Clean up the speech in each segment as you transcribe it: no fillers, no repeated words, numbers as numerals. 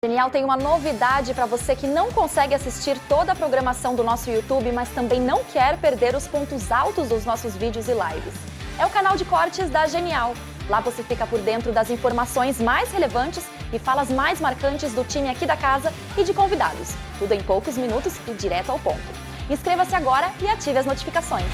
Genial tem uma novidade para você que não consegue assistir toda a programação do nosso YouTube, mas também não quer perder os pontos altos dos nossos vídeos e lives. É o canal de cortes da Genial. Lá você fica por dentro das informações mais relevantes e falas mais marcantes do time aqui da casa e de convidados. Tudo em poucos minutos e direto ao ponto. Inscreva-se agora e ative as notificações.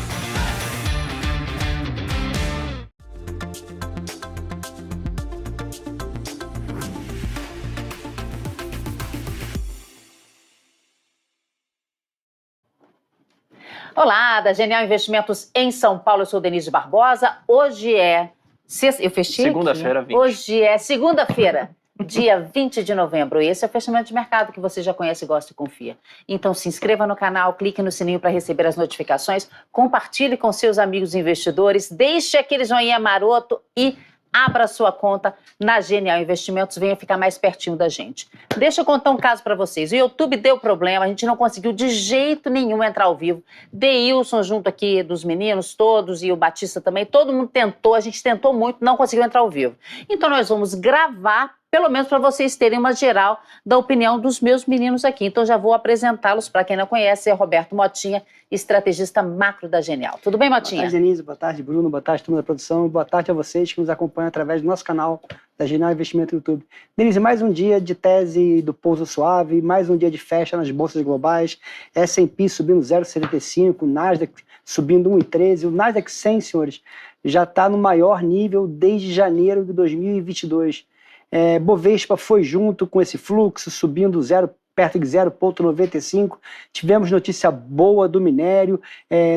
Olá, da Genial Investimentos em São Paulo, eu sou Denise Barbosa. Hoje é sexta, eu fechei segunda-feira, 20. Hoje é segunda-feira, dia 20 de novembro. Esse é o fechamento de mercado que você já conhece, gosta e confia. Então se inscreva no canal, clique no sininho para receber as notificações, compartilhe com seus amigos investidores, deixe aquele joinha maroto e abra sua conta na Genial Investimentos, venha ficar mais pertinho da gente. Deixa eu contar um caso para vocês. O YouTube deu problema, a gente não conseguiu de jeito nenhum entrar ao vivo. Deilson junto aqui dos meninos todos e o Batista também, todo mundo tentou, a gente tentou muito, não conseguiu entrar ao vivo. Então nós vamos gravar, pelo menos para vocês terem uma geral da opinião dos meus meninos aqui. Então já vou apresentá-los, para quem não conhece, é Roberto Motinha, estrategista macro da Genial. Tudo bem, Motinha? Boa tarde, Denise. Boa tarde, Bruno. Boa tarde, turma da produção. Boa tarde a vocês que nos acompanham através do nosso canal da Genial Investimento no YouTube. Denise, mais um dia de tese do pouso suave, mais um dia de festa nas bolsas globais, S&P subindo 0,75, Nasdaq subindo 1,13, o Nasdaq 100, senhores, já está no maior nível desde janeiro de 2022. Bovespa foi junto com esse fluxo, subindo perto de 0,95. Tivemos notícia boa do minério,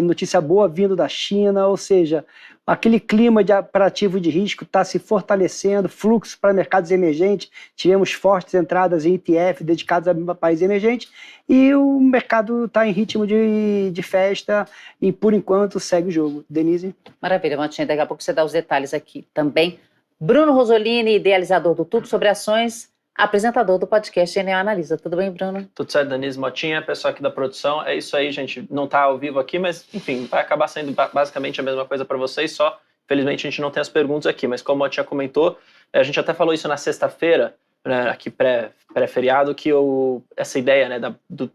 notícia boa vindo da China, ou seja, aquele clima para ativo de risco está se fortalecendo, fluxo para mercados emergentes, tivemos fortes entradas em ETF dedicados a países emergentes e o mercado está em ritmo de festa e por enquanto segue o jogo. Denise? Maravilha, Motinha, daqui a pouco você dá os detalhes aqui também. Bruno Rosolini, idealizador do Tudo Sobre Ações, apresentador do podcast Genial Analisa. Tudo bem, Bruno? Tudo certo, Denise Motinha, pessoal aqui da produção. É isso aí, gente. Não está ao vivo aqui, mas, enfim, vai acabar sendo basicamente a mesma coisa para vocês, só, felizmente, a gente não tem as perguntas aqui. Mas como a Motinha comentou, a gente até falou isso na sexta-feira, né, aqui pré-feriado, que essa ideia, né,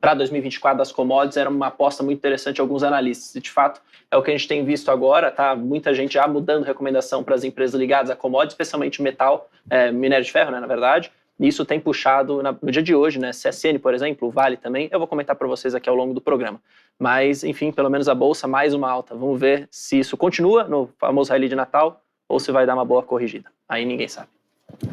para 2024 das commodities era uma aposta muito interessante de alguns analistas. E, de fato, é o que a gente tem visto agora, tá? Muita gente já mudando recomendação para as empresas ligadas a commodities, especialmente metal, minério de ferro, né, na verdade. E isso tem puxado, no dia de hoje, né, CSN, por exemplo, o Vale também, eu vou comentar para vocês aqui ao longo do programa. Mas, enfim, pelo menos a Bolsa, mais uma alta. Vamos ver se isso continua no famoso rally de Natal ou se vai dar uma boa corrigida. Aí ninguém sabe.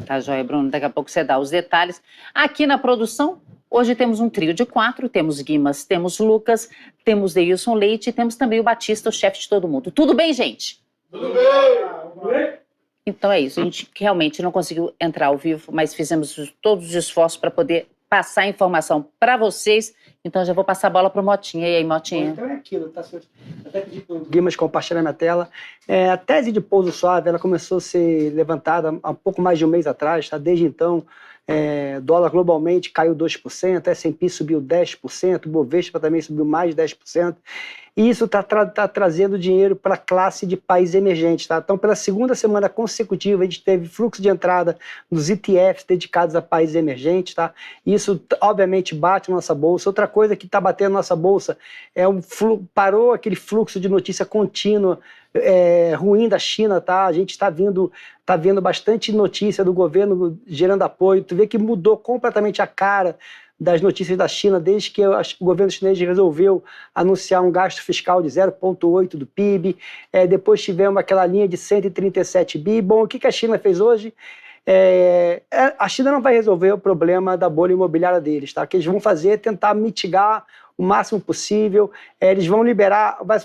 Tá joia, Bruno. Daqui a pouco você dá os detalhes. Aqui na produção, hoje temos um trio de 4, temos Guimas, temos Lucas, temos Deilson Leite e temos também o Batista, o chefe de todo mundo. Tudo bem, gente? Tudo bem! Então é isso, a gente realmente não conseguiu entrar ao vivo, mas fizemos todos os esforços para poder passar a informação para vocês. Então já vou passar a bola para o Motinha. E aí, Motinha? Então é aquilo, tá? Até pedi para o Guimas compartilhar minha tela. A tese de pouso suave, ela começou a ser levantada há pouco mais de um mês atrás, tá? Desde então, dólar globalmente caiu 2%, S&P subiu 10%, Bovespa também subiu mais de 10%. E isso está trazendo dinheiro para a classe de países emergentes. Tá? Então, pela segunda semana consecutiva, a gente teve fluxo de entrada nos ETFs dedicados a países emergentes. Tá? Isso, obviamente, bate na nossa bolsa. Outra coisa que está batendo na nossa bolsa parou aquele fluxo de notícia contínua ruim da China. Tá? A gente está vendo bastante notícia do governo gerando apoio. Tu vê que mudou completamente a cara das notícias da China, desde que o governo chinês resolveu anunciar um gasto fiscal de 0,8% do PIB, depois tivemos aquela linha de 137 bi. Bom, o que a China fez hoje? A China não vai resolver o problema da bolha imobiliária deles, tá? O que eles vão fazer é tentar mitigar o máximo possível. Eles vão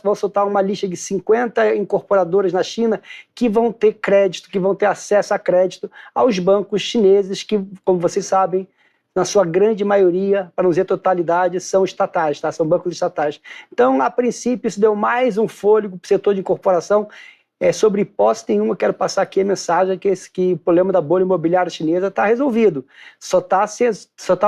vão soltar uma lista de 50 incorporadoras na China que vão ter crédito, que vão ter acesso a crédito aos bancos chineses que, como vocês sabem, na sua grande maioria, para não dizer totalidade, são estatais, tá? São bancos estatais. Então, a princípio, isso deu mais um fôlego para o setor de incorporação. Sobre hipótese nenhuma, quero passar aqui a mensagem que o problema da bolha imobiliária chinesa está resolvido. Só tá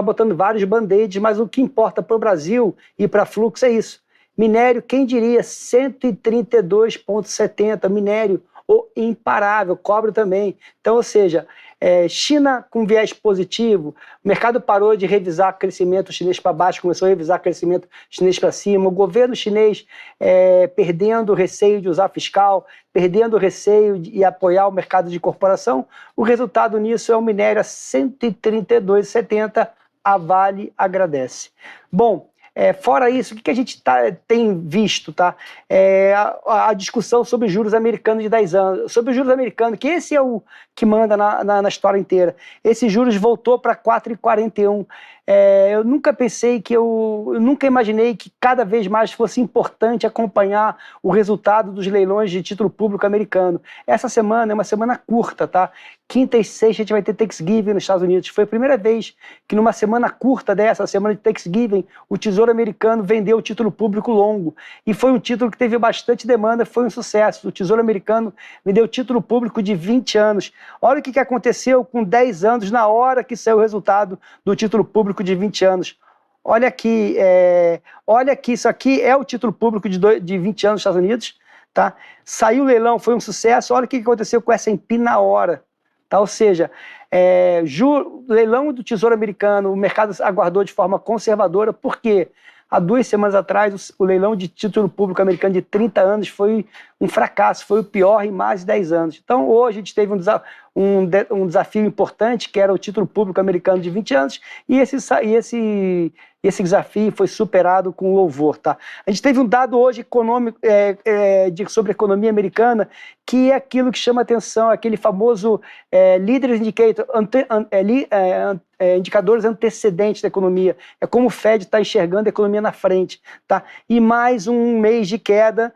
botando vários band-aids, mas o que importa para o Brasil e para fluxo é isso. Minério, quem diria, 132,70, minério, o imparável, cobre também. Então, ou seja, China com viés positivo, o mercado parou de revisar crescimento chinês para baixo, começou a revisar crescimento chinês para cima, o governo chinês perdendo o receio de usar fiscal, perdendo o receio de apoiar o mercado de corporação. O resultado nisso é o minério a 132,70, a Vale agradece. Bom, fora isso, o que a gente tem visto? Tá? A discussão sobre os juros americanos de 10 anos. Sobre os juros americanos, que esse é o que manda na história inteira. Esse juros voltou para 4,41. Eu nunca pensei eu nunca imaginei que cada vez mais fosse importante acompanhar o resultado dos leilões de título público americano. Essa semana é uma semana curta, tá? Quinta e sexta a gente vai ter Thanksgiving nos Estados Unidos. Foi a primeira vez que numa semana curta dessa, semana de Thanksgiving, o Tesouro Americano vendeu o título público longo. E foi um título que teve bastante demanda, foi um sucesso. O Tesouro Americano vendeu o título público de 20 anos. Olha o que aconteceu com 10 anos na hora que saiu o resultado do título público de 20 anos. Olha aqui, isso aqui é o título público de 20 anos nos Estados Unidos. Tá? Saiu o leilão, foi um sucesso. Olha o que aconteceu com o S&P na hora. Tá? Ou seja, leilão do Tesouro Americano, o mercado aguardou de forma conservadora, porque há 2 semanas atrás o leilão de título público americano de 30 anos foi um fracasso, foi o pior em mais de 10 anos. Então hoje a gente teve um desafio importante, que era o título público americano de 20 anos, e esse desafio foi superado com louvor. Tá? A gente teve um dado hoje econômico sobre a economia americana, que é aquilo que chama atenção, aquele famoso Leaders Indicator, indicadores antecedentes da economia. É como o Fed está enxergando a economia na frente. Tá? E mais um mês de queda,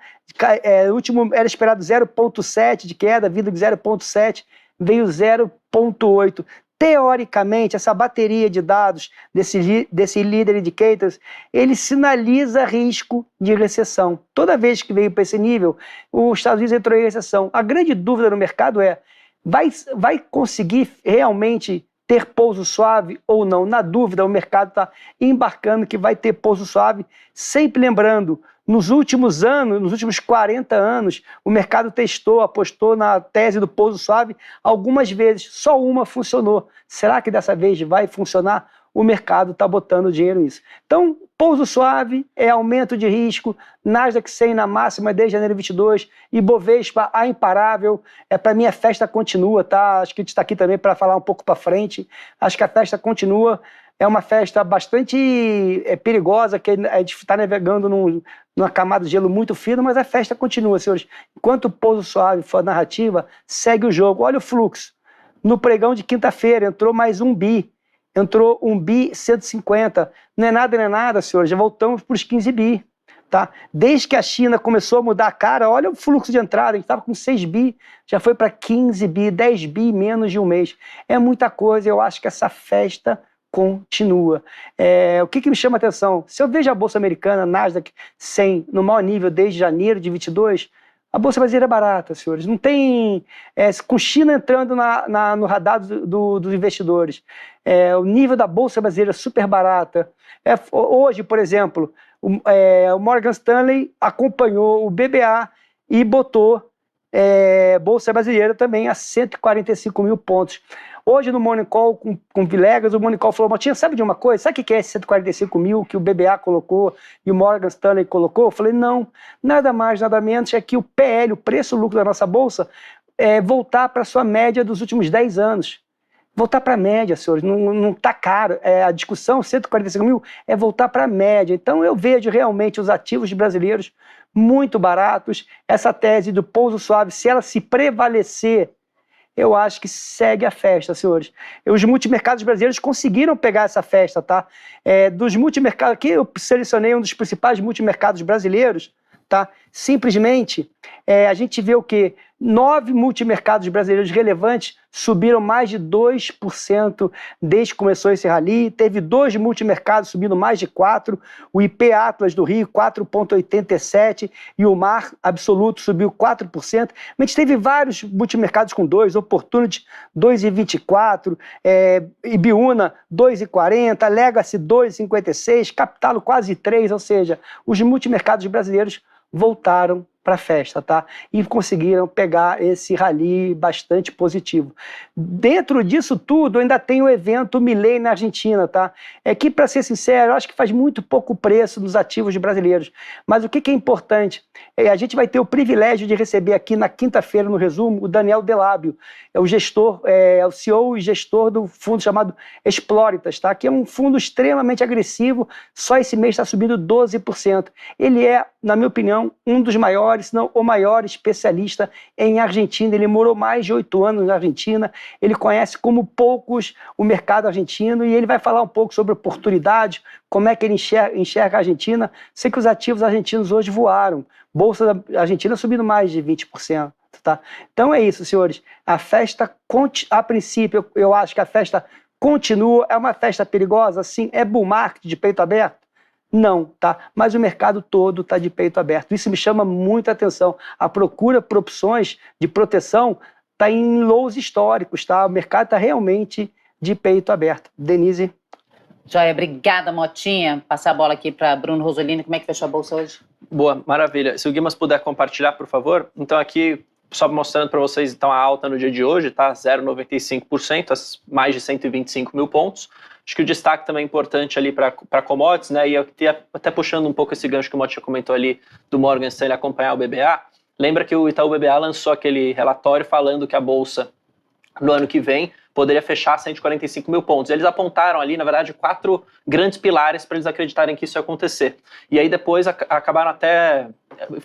o último era esperado 0,7 de queda, vindo de 0,7, veio 0,8. Teoricamente, essa bateria de dados desse Leader Indicators, ele sinaliza risco de recessão. Toda vez que veio para esse nível, os Estados Unidos entrou em recessão. A grande dúvida no mercado vai conseguir realmente ter pouso suave ou não? Na dúvida, o mercado está embarcando que vai ter pouso suave, sempre lembrando, nos últimos anos, nos últimos 40 anos, o mercado apostou na tese do pouso suave algumas vezes, só uma funcionou. Será que dessa vez vai funcionar? O mercado está botando dinheiro nisso. Então, pouso suave é aumento de risco, Nasdaq 100 na máxima desde janeiro de 22, Ibovespa a imparável. Para mim a festa continua, tá? Acho que a gente está aqui também para falar um pouco para frente. Acho que a festa continua. É uma festa bastante perigosa, que a gente está navegando numa camada de gelo muito fino, mas a festa continua, senhores. Enquanto o pouso suave for a narrativa, segue o jogo. Olha o fluxo. No pregão de quinta-feira entrou mais um bi. Entrou um bi 150. Não é nada, senhores. Já voltamos para os 15 bi. Tá? Desde que a China começou a mudar a cara, olha o fluxo de entrada. A gente estava com 6 bi, já foi para 15 bi, 10 bi em menos de um mês. É muita coisa. Eu acho que essa festa continua. O que me chama a atenção? Se eu vejo a Bolsa Americana, Nasdaq 100, no maior nível desde janeiro de 22, a Bolsa Brasileira é barata, senhores. Não tem... com China entrando no radar dos investidores. O nível da Bolsa Brasileira é super barata. Hoje, por exemplo, o Morgan Stanley acompanhou o BBA e botou Bolsa Brasileira também a 145 mil pontos. Hoje no Morning Call com Vilegas, o Morning Call falou: Motinha, sabe de uma coisa? Sabe o que é esse 145 mil que o BBA colocou e o Morgan Stanley colocou? Eu falei: não, nada mais, nada menos é que o PL, o preço-lucro da nossa Bolsa, voltar para a sua média dos últimos 10 anos. Voltar para a média, senhores, não está caro. A discussão, 145 mil, é voltar para a média. Então eu vejo realmente os ativos brasileiros muito baratos. Essa tese do pouso suave, se ela se prevalecer, eu acho que segue a festa, senhores. Os multimercados brasileiros conseguiram pegar essa festa, tá? Dos multimercados, aqui eu selecionei um dos principais multimercados brasileiros, tá? Simplesmente, a gente vê o quê? 9 multimercados brasileiros relevantes subiram mais de 2% desde que começou esse rally. Teve 2 multimercados subindo mais de 4%. O IP Atlas do Rio, 4,87%. E o Mar Absoluto subiu 4%. Mas a gente teve vários multimercados com 2%. Opportunity, 2,24%. Ibiúna, 2,40%. Legacy, 2,56%. Capitalo, quase 3%. Ou seja, os multimercados brasileiros voltaram para a festa, tá? E conseguiram pegar esse rally bastante positivo. Dentro disso tudo, ainda tem o evento Milei na Argentina, tá? É que, para ser sincero, eu acho que faz muito pouco preço dos ativos brasileiros. Mas o que é importante? A gente vai ter o privilégio de receber aqui na quinta-feira, no resumo, o Daniel Delábio, é o gestor, é o CEO e gestor do fundo chamado Exploritas, tá? Que é um fundo extremamente agressivo, só esse mês está subindo 12%. Ele é, na minha opinião, um dos maiores, se não o maior especialista em Argentina. Ele morou mais de 8 anos na Argentina, ele conhece como poucos o mercado argentino e ele vai falar um pouco sobre oportunidades, como é que ele enxerga a Argentina. Sei que os ativos argentinos hoje voaram, Bolsa da Argentina subindo mais de 20%. Tá? Então é isso, senhores. A festa, a princípio, eu acho que a festa continua. É uma festa perigosa? Sim. É bull market de peito aberto? Não, tá? Mas o mercado todo está de peito aberto. Isso me chama muita atenção. A procura por opções de proteção está em lows históricos, tá? O mercado está realmente de peito aberto. Denise? Joia, obrigada, Motinha. Passar a bola aqui para Bruno Rosolini. Como é que fechou a bolsa hoje? Boa, maravilha. Se o Guimas puder compartilhar, por favor. Então aqui, só mostrando para vocês, então, a alta no dia de hoje, tá? 0,95%, mais de 125 mil pontos. Acho que o destaque também é importante ali para commodities, né? E eu até puxando um pouco esse gancho que o Motinha comentou ali do Morgan Stanley acompanhar o BBA. Lembra que o Itaú BBA lançou aquele relatório falando que a bolsa no ano que vem poderia fechar 145 mil pontos. Eles apontaram ali, na verdade, 4 grandes pilares para eles acreditarem que isso ia acontecer. E aí depois acabaram até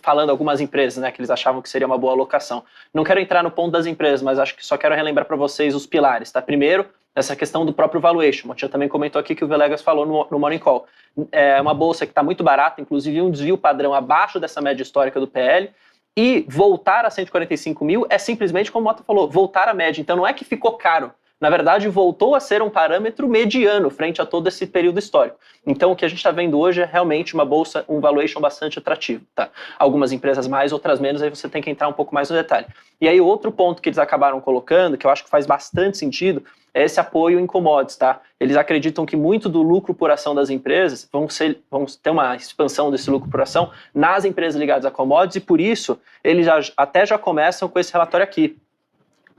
falando algumas empresas, né, que eles achavam que seria uma boa alocação. Não quero entrar no ponto das empresas, mas acho que só quero relembrar para vocês os pilares, tá? Primeiro, essa questão do próprio valuation. O Motinha também comentou aqui que o Villegas falou no Morning Call. É uma bolsa que está muito barata, inclusive um desvio padrão abaixo dessa média histórica do PL, e voltar a 145 mil é simplesmente, como o Mota falou, voltar à média. Então não é que ficou caro. Na verdade, voltou a ser um parâmetro mediano frente a todo esse período histórico. Então, o que a gente está vendo hoje é realmente uma bolsa, um valuation bastante atrativo. Tá? Algumas empresas mais, outras menos, aí você tem que entrar um pouco mais no detalhe. E aí, outro ponto que eles acabaram colocando, que eu acho que faz bastante sentido, é esse apoio em commodities. Tá? Eles acreditam que muito do lucro por ação das empresas vão ter uma expansão desse lucro por ação nas empresas ligadas a commodities, e por isso, eles até já começam com esse relatório aqui.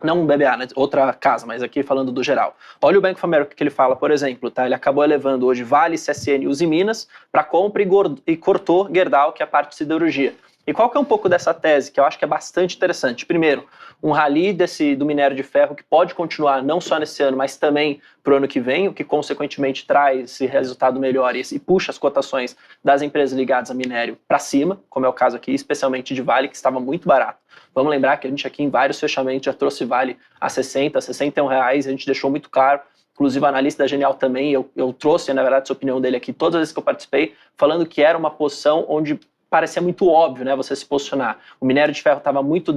Não um BBA, né? Outra casa, mas aqui falando do geral. Olha o Bank of America que ele fala, por exemplo, tá? Ele acabou elevando hoje Vale, CSN, Uzi Minas para compra e cortou Gerdau, que é a parte de siderurgia. E qual que é um pouco dessa tese, que eu acho que é bastante interessante? Primeiro, um rally do minério de ferro que pode continuar não só nesse ano, mas também para o ano que vem, o que consequentemente traz esse resultado melhor e puxa as cotações das empresas ligadas a minério para cima, como é o caso aqui, especialmente de Vale, que estava muito barato. Vamos lembrar que a gente aqui em vários fechamentos já trouxe Vale a 60, 61 reais, a gente deixou muito claro, inclusive o analista da Genial também, eu trouxe, na verdade, a opinião dele aqui todas as vezes que eu participei, falando que era uma posição onde parecia muito óbvio, né, você se posicionar. O minério de ferro estava muito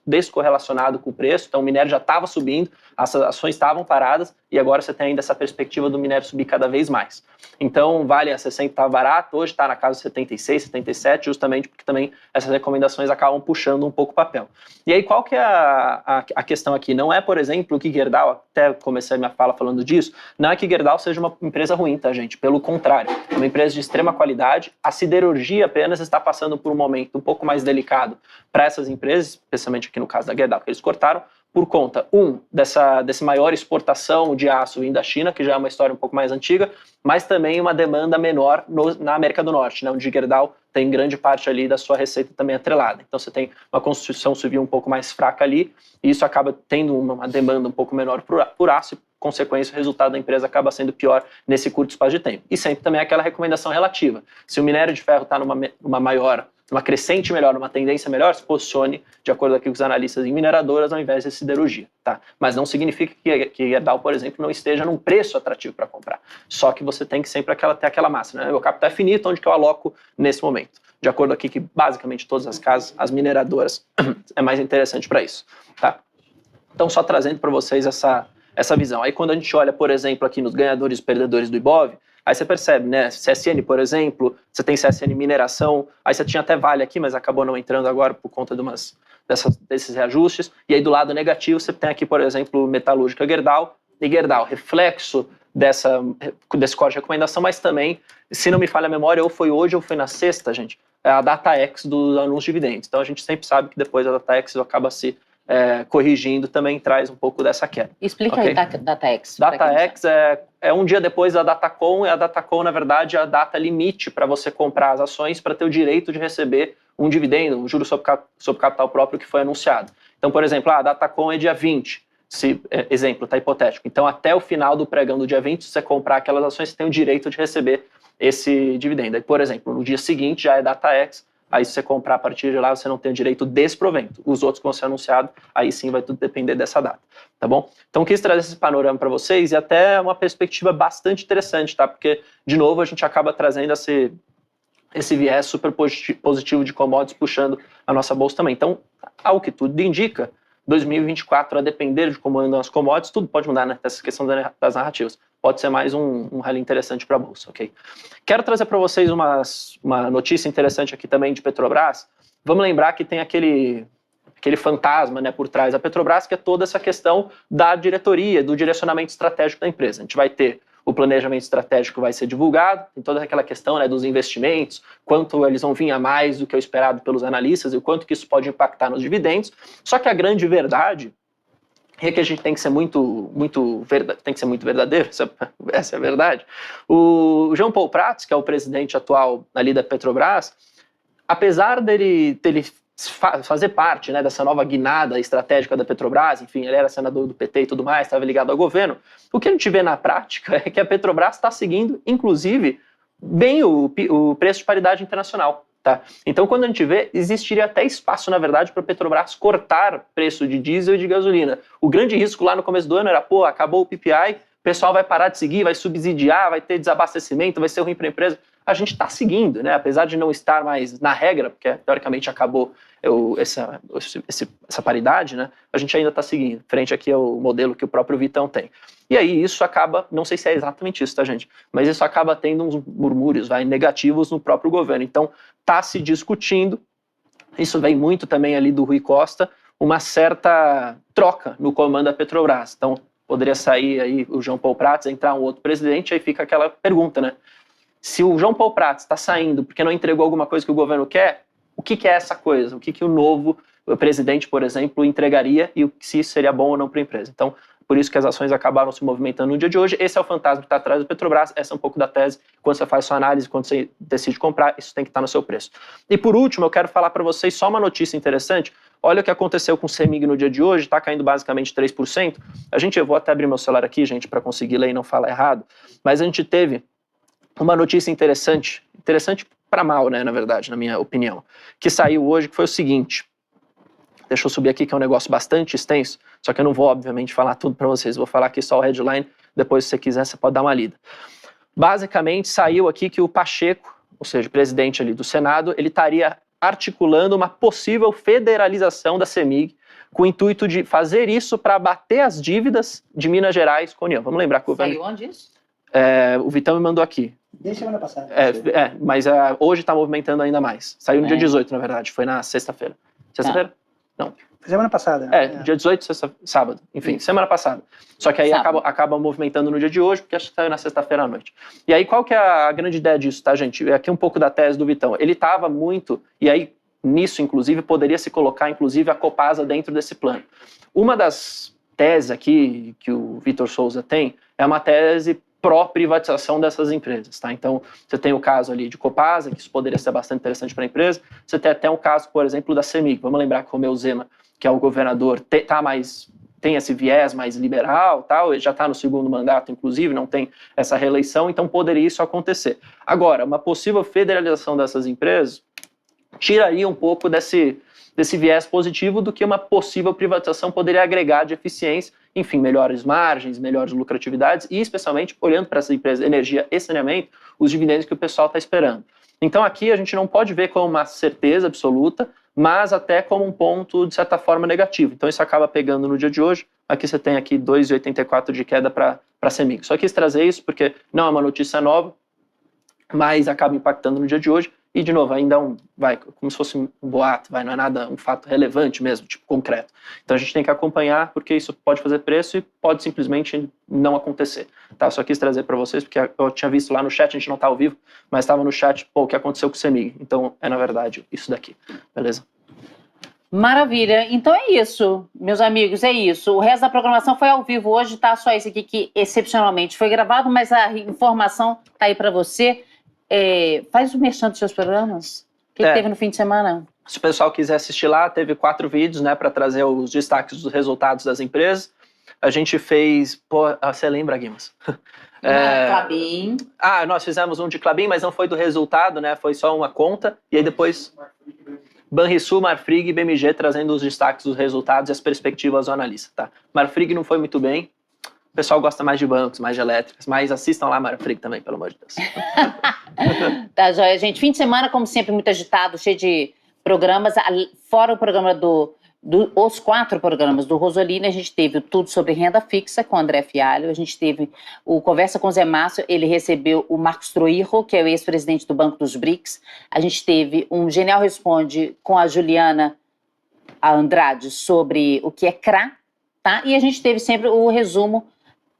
descorrelacionado com o preço, então o minério já estava subindo, as ações estavam paradas, e agora você tem ainda essa perspectiva do minério subir cada vez mais. Então, Vale a 60 estava barato, hoje está na casa de 76, 77, justamente porque também essas recomendações acabam puxando um pouco o papel. E aí, qual que é a questão aqui? Não é, por exemplo, que Gerdau, até comecei a minha fala falando disso, não é que Gerdau seja uma empresa ruim, tá, gente? Pelo contrário, é uma empresa de extrema qualidade, a siderurgia apenas está passando por um momento um pouco mais delicado para essas empresas, especialmente aqui no caso da Gerdau, que eles cortaram, por conta, desse maior exportação de aço vindo da China, que já é uma história um pouco mais antiga, mas também uma demanda menor na América do Norte, né, onde Gerdau tem grande parte ali da sua receita também atrelada. Então você tem uma construção civil um pouco mais fraca ali, e isso acaba tendo uma demanda um pouco menor por aço, e, consequência, o resultado da empresa acaba sendo pior nesse curto espaço de tempo. E sempre também aquela recomendação relativa. Se o minério de ferro está numa crescente melhor, numa tendência melhor, se posicione de acordo com os analistas em mineradoras ao invés de siderurgia, tá? Mas não significa que Gerdau, por exemplo, não esteja num preço atrativo para comprar. Só que você tem que sempre ter aquela massa, né? Meu capital é finito, onde que eu aloco nesse momento? De acordo aqui que basicamente todas as casas, as mineradoras, é mais interessante para isso, tá? Então só trazendo para vocês essa visão. Aí quando a gente olha, por exemplo, aqui nos ganhadores e perdedores do Ibov, aí você percebe, né, CSN, por exemplo, você tem CSN Mineração, aí você tinha até Vale aqui, mas acabou não entrando agora por conta desses reajustes, e aí do lado negativo você tem aqui, por exemplo, Metalúrgica Gerdau, e Gerdau, reflexo desse corte de recomendação, mas também, se não me falha a memória, ou foi hoje ou foi na sexta, gente, a data X do anúncio de dividendos. Então a gente sempre sabe que depois a data X acaba se corrigindo, também traz um pouco dessa queda. Explica Ok? aí data X. Data X é um dia depois da Datacom, e a Datacom, na verdade, é a data limite para você comprar as ações para ter o direito de receber um dividendo, um juro sobre capital próprio que foi anunciado. Então, por exemplo, a Datacom é dia 20, exemplo, está hipotético. Então, até o final do pregão do dia 20, se você comprar aquelas ações, você tem o direito de receber esse dividendo. Aí, por exemplo, no dia seguinte já é data X, aí se você comprar a partir de lá, você não tem o direito desse provento. Os outros que vão ser anunciados, aí sim vai tudo depender dessa data, tá bom? Então, quis trazer esse panorama para vocês e até uma perspectiva bastante interessante, tá? Porque, de novo, a gente acaba trazendo esse viés super positivo de commodities puxando a nossa bolsa também. Então, ao que tudo indica, 2024, a depender de como andam as commodities, tudo pode mudar, né? Essa questão das narrativas. Pode ser mais um rally interessante para a bolsa, ok? Quero trazer para vocês uma notícia interessante aqui também de Petrobras. Vamos lembrar que tem aquele fantasma, né, por trás da Petrobras, que é toda essa questão da diretoria, do direcionamento estratégico da empresa. A gente vai ter o planejamento estratégico vai ser divulgado, tem toda aquela questão, né, dos investimentos, quanto eles vão vir a mais do que é o esperado pelos analistas e o quanto que isso pode impactar nos dividendos. Só que a grande verdade é que a gente tem que ser muito verdadeiro, essa é a verdade. O Jean Paul Prats, que é o presidente atual ali da Petrobras, apesar dele fazer parte, né, dessa nova guinada estratégica da Petrobras, enfim, ele era senador do PT e tudo mais, estava ligado ao governo, o que a gente vê na prática é que a Petrobras está seguindo, inclusive, bem o preço de paridade internacional. Tá? Então, quando a gente vê, existiria até espaço, na verdade, para a Petrobras cortar preço de diesel e de gasolina. O grande risco lá no começo do ano era, acabou o PPI, o pessoal vai parar de seguir, vai subsidiar, vai ter desabastecimento, vai ser ruim para a empresa. A gente está seguindo, né? Apesar de não estar mais na regra, porque teoricamente acabou essa paridade, né? A gente ainda está seguindo, frente aqui ao modelo que o próprio Vitão tem. E aí isso acaba, não sei se é exatamente isso, tá, gente? Mas isso acaba tendo uns murmúrios negativos no próprio governo. Então, está se discutindo, isso vem muito também ali do Rui Costa, uma certa troca no comando da Petrobras. Então, poderia sair aí o Jean Paul Prats, entrar um outro presidente, aí fica aquela pergunta, né? Se o Jean Paul Prats está saindo porque não entregou alguma coisa que o governo quer, o que é essa coisa? O que o novo presidente, por exemplo, entregaria e se isso seria bom ou não para a empresa? Então, por isso que as ações acabaram se movimentando no dia de hoje. Esse é o fantasma que está atrás da Petrobras, essa é um pouco da tese. Quando você faz sua análise, quando você decide comprar, isso tem que estar no seu preço. E por último, eu quero falar para vocês só uma notícia interessante. Olha o que aconteceu com o CEMIG no dia de hoje, está caindo basicamente 3%. Eu vou até abrir meu celular aqui, gente, para conseguir ler e não falar errado, mas a gente teve uma notícia interessante para mal, né, na verdade, na minha opinião, que saiu hoje, que foi o seguinte. Deixa eu subir aqui, que é um negócio bastante extenso, só que eu não vou, obviamente, falar tudo para vocês, vou falar aqui só o headline, depois, se você quiser, você pode dar uma lida. Basicamente, saiu aqui que o Pacheco, ou seja, o presidente ali do Senado, ele estaria articulando uma possível federalização da CEMIG, com o intuito de fazer isso para abater as dívidas de Minas Gerais com a União. Vamos lembrar que o governo... Saiu onde isso? O Vitão me mandou aqui. Desde semana passada. Mas hoje está movimentando ainda mais. Saiu no dia 18, na verdade, foi na sexta-feira. Sexta-feira? Não. Foi semana passada. Dia 18, sábado. Enfim, semana passada. Só que aí acaba movimentando no dia de hoje, porque acho que saiu na sexta-feira à noite. E aí, qual que é a grande ideia disso, tá, gente? Aqui um pouco da tese do Vitão. Ele estava muito, e aí nisso, inclusive, poderia se colocar, inclusive, a Copasa dentro desse plano. Uma das teses aqui que o Vitor Souza tem é uma tese pró-privatização dessas empresas, tá? Então, você tem o caso ali de Copasa, que isso poderia ser bastante interessante para a empresa. Você tem até um caso, por exemplo, da CEMIG. Vamos lembrar que o Romeu Zema, que é o governador, tem esse viés mais liberal, tal, ele já está no segundo mandato, inclusive, não tem essa reeleição, então poderia isso acontecer. Agora, uma possível federalização dessas empresas tiraria um pouco desse viés positivo do que uma possível privatização poderia agregar de eficiência, enfim, melhores margens, melhores lucratividades e, especialmente, olhando para essas empresas, energia e saneamento, os dividendos que o pessoal está esperando. Então, aqui a gente não pode ver como uma certeza absoluta, mas até como um ponto, de certa forma, negativo. Então, isso acaba pegando no dia de hoje. Aqui você tem aqui 2,84 de queda para a CEMIG. Só quis trazer isso porque não é uma notícia nova, mas acaba impactando no dia de hoje. E, de novo, ainda como se fosse um boato, não é nada, um fato relevante mesmo, tipo, concreto. Então a gente tem que acompanhar, porque isso pode fazer preço e pode simplesmente não acontecer. Tá? Só quis trazer para vocês, porque eu tinha visto lá no chat, a gente não tá ao vivo, mas estava no chat, o que aconteceu com o CEMIG. Então é, na verdade, isso daqui. Beleza? Maravilha. Então é isso, meus amigos, é isso. O resto da programação foi ao vivo hoje, tá? Só esse aqui que excepcionalmente foi gravado, mas a informação tá aí para você. Faz o merchan dos seus programas. O que teve no fim de semana? Se o pessoal quiser assistir lá, teve 4 vídeos, né, para trazer os destaques dos resultados das empresas. A gente fez... você lembra, Guimas? Klabin. Nós fizemos um de Klabin, mas não foi do resultado, né? Foi só uma conta. E aí depois... Banrisul, Marfrig e BMG trazendo os destaques dos resultados e as perspectivas do analista, tá? Marfrig não foi muito bem. O pessoal gosta mais de bancos, mais de elétricas, mas assistam lá Marfrig também, pelo amor de Deus. Tá, joia, gente. Fim de semana, como sempre, muito agitado, cheio de programas. Fora o programa os 4 programas do Rosolini, a gente teve o Tudo sobre Renda Fixa com o André Fialho, a gente teve o Conversa com o Zé Márcio, ele recebeu o Marcos Troirro, que é o ex-presidente do Banco dos BRICS, a gente teve um Genial Responde com a Juliana Andrade sobre o que é CRA, tá? E a gente teve sempre o resumo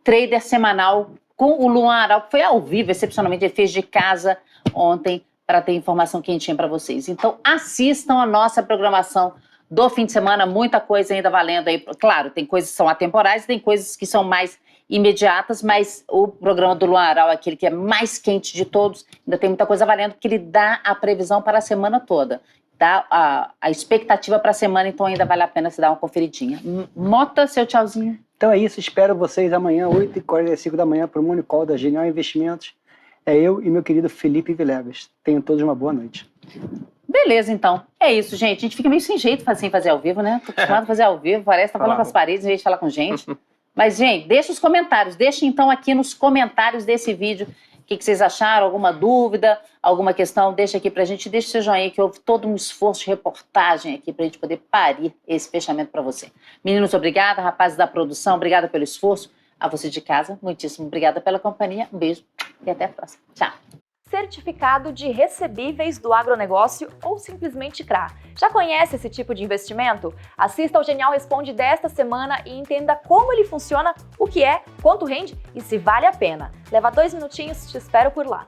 Trader semanal com o Luan Aral, que foi ao vivo, excepcionalmente, ele fez de casa ontem para ter informação quentinha para vocês. Então assistam a nossa programação do fim de semana, muita coisa ainda valendo aí. Claro, tem coisas que são atemporais, tem coisas que são mais imediatas, mas o programa do Luan Aral é aquele que é mais quente de todos, ainda tem muita coisa valendo, porque ele dá a previsão para a semana toda, dá a expectativa para a semana, então ainda vale a pena se dar uma conferidinha. Mota, seu tchauzinho. Então é isso, espero vocês amanhã, 8h45 da manhã, para o Morning Call da Genial Investimentos. É eu e meu querido Felipe Vilegas. Tenham todos uma boa noite. Beleza, então. É isso, gente. A gente fica meio sem jeito sem fazer ao vivo, né? Tô acostumado a fazer ao vivo, parece que tá falando com as paredes em vez de falar com gente. Mas, gente, deixa os comentários. Deixa, então, aqui nos comentários desse vídeo o que vocês acharam, alguma dúvida, alguma questão, deixa aqui pra gente. Deixa o seu joinha, que houve todo um esforço de reportagem aqui pra gente poder parir esse fechamento pra você. Meninos, obrigada. Rapazes da produção, obrigada pelo esforço. A você de casa, muitíssimo obrigada pela companhia. Um beijo e até a próxima. Tchau. Certificado de recebíveis do agronegócio ou simplesmente CRA. Já conhece esse tipo de investimento? Assista ao Genial Responde desta semana e entenda como ele funciona, o que é, quanto rende e se vale a pena. Leva 2 minutinhos, te espero por lá.